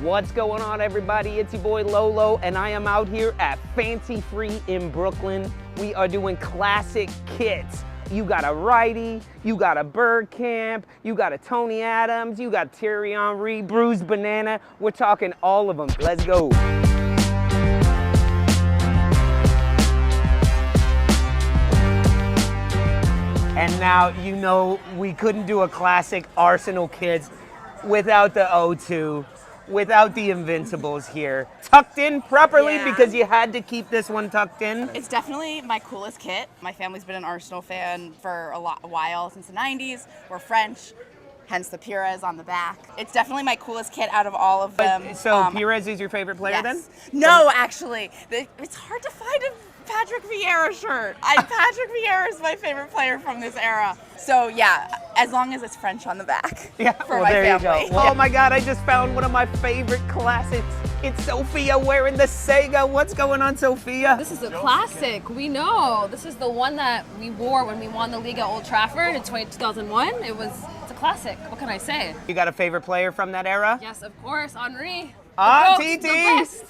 What's going on, everybody? It's your boy Lolo, and I am out here at Fancy Free in Brooklyn. We are doing classic kits. You got a righty, you got a bird camp, you got a Tony Adams, you got Thierry Henry, bruised banana. We're talking all of them. Let's go. And now, you know, we couldn't do a classic Arsenal kids without the O2, without the Invincibles here. Tucked in properly because you had to keep this one tucked in. It's definitely my coolest kit. My family's been an Arsenal fan for a while, since the 90s. We're French, hence the Pires on the back. It's definitely my coolest kit out of all of them. So Pires is your favorite player then? No, actually. It's hard to find a Patrick Vieira shirt. Patrick Vieira is my favorite player from this era. So yeah, as long as it's French on the back. Yeah, for well, my there family. You go. Oh my God, I just found one of my favorite classics. It's Sophia wearing the Sega. What's going on, Sophia? This is a classic. We know. This is the one that we wore when we won the league at Old Trafford in 2001. It's a classic. What can I say? You got a favorite player from that era? Yes, of course, Henry. TT.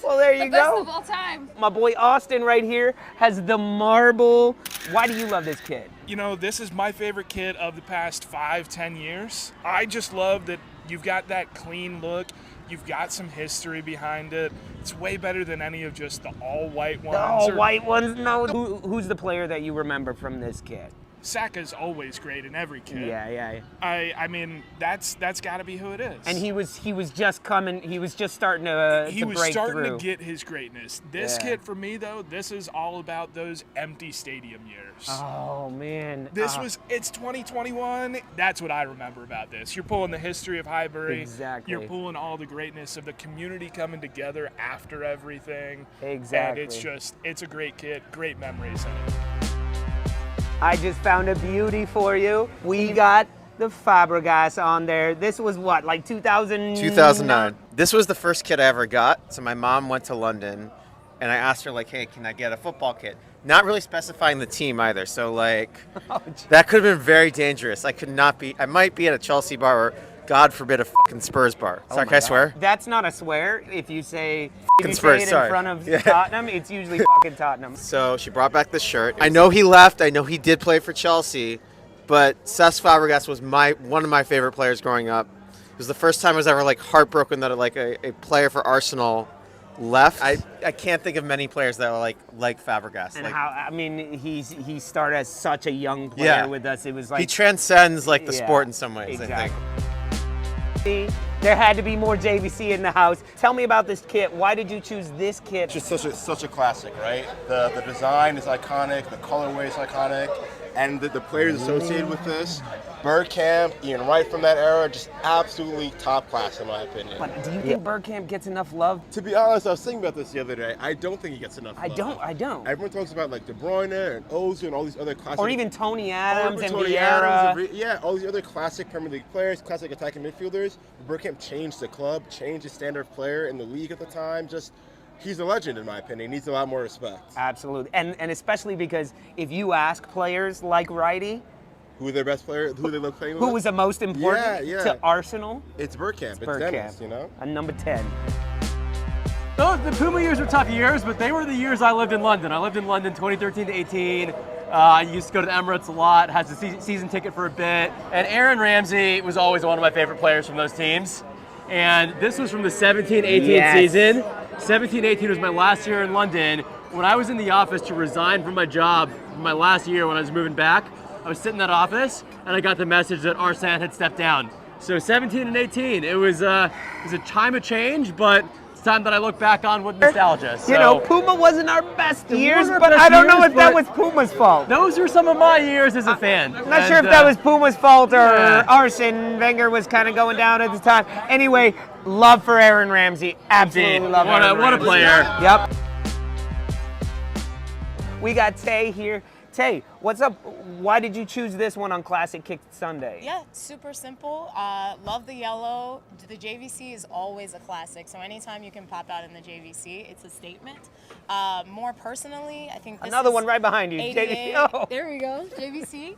Well, there you the go. best of all time. My boy Austin right here has the marble. Why do you love this kid? You know, this is my favorite kit of the past 5-10 years. I just love that you've got that clean look. You've got some history behind it. It's way better than any of just the all-white ones. The all-white ones? No. Who's the player that you remember from this kit? Saka's always great in every kit. Yeah. I mean, that's got to be who it is. And he was just coming. He was just starting to break through. He was starting to get his greatness. This kit for me though, this is all about those empty stadium years. Oh man. It's 2021. That's what I remember about this. You're pulling the history of Highbury. Exactly. You're pulling all the greatness of the community coming together after everything. Exactly. And it's a great kit. Great memories in it. I just found a beauty for you. We got the Fabregas on there. This was what, like 2009. This was the first kit I ever got. So my mom went to London and I asked her like, hey, can I get a football kit? Not really specifying the team either. So like, that could have been very dangerous. I might be at a Chelsea bar or God forbid a fucking Spurs bar. Sorry, can I swear? That's not a swear. If you say Spurs, it sorry. in front of Tottenham, it's usually fucking Tottenham. So she brought back this shirt. I know he left. I know he did play for Chelsea, but Cesc Fabregas was one of my favorite players growing up. It was the first time I was ever like heartbroken that a player for Arsenal left. I can't think of many players that are like Fabregas. And he started as such a young player with us. It was like he transcends like the sport in some ways. Exactly. I think. There had to be more JVC in the house. Tell me about this kit. Why did you choose this kit? It's just such a classic, right? The design is iconic, the colorway is iconic, and the players associated with this. Bergkamp, Ian Wright from that era, just absolutely top class in my opinion. But do you think Bergkamp gets enough love? To be honest, I was thinking about this the other day. I don't think he gets enough love. I don't. Everyone talks about like De Bruyne and Ozil and all these other classic... Or even Tony Adams and Tony Vieira. Adams, yeah, all these other classic Premier League players, classic attacking midfielders. Bergkamp changed the club, changed the standard of player in the league at the time. He's a legend in my opinion. He needs a lot more respect. Absolutely. And especially because if you ask players like Righty, who are their best player? Who they love playing with? Who was the most important to Arsenal? It's Bergkamp. It's Dennis, you know? And number 10. The Puma years were tough years, but they were the years I lived in London. I lived in London 2013 to 18. I used to go to the Emirates a lot, had the season ticket for a bit. And Aaron Ramsey was always one of my favorite players from those teams. And this was from the 17-18 season. 17-18 was my last year in London. When I was in the office to resign from my job my last year when I was moving back, I was sitting in that office and I got the message that Arsene had stepped down. So 17 and 18, it was a time of change, but it's time that I look back on with nostalgia. So, you know, Puma wasn't our best years, but I don't know if that was Puma's fault. Those were some of my years as a fan. I'm not sure if that was Puma's fault or Arsene Wenger was kind of going down at the time. Anyway, love for Aaron Ramsey. Absolutely love Aaron Ramsey. What a player. Yep. We got Tay here. Tay, what's up? Why did you choose this one on Classic Kick Sunday? Yeah, super simple. Love the yellow. The JVC is always a classic, so anytime you can pop out in the JVC, it's a statement. More personally, I think this Another is one right behind you. 88. Oh. There we go, JVC.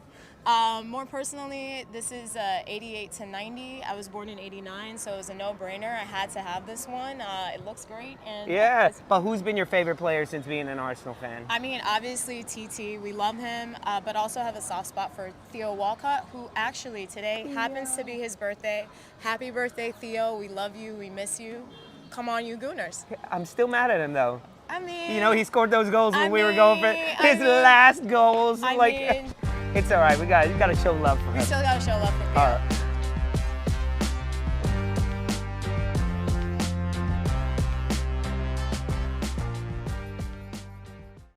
More personally, this is 88 to 90. I was born in 89, so it was a no-brainer. I had to have this one. It looks great. And Yeah, but who's been your favorite player since being an Arsenal fan? I mean, obviously TT, we love him, but also have a soft spot for Theo Walcott, who actually today happens to be his birthday. Happy birthday, Theo. We love you. We miss you. Come on, you Gooners. I'm still mad at him though. I mean, You know, he scored those goals when we were going for his last goals. I mean, It's all right. You gotta show love for him. we still gotta show love for Theo. All right.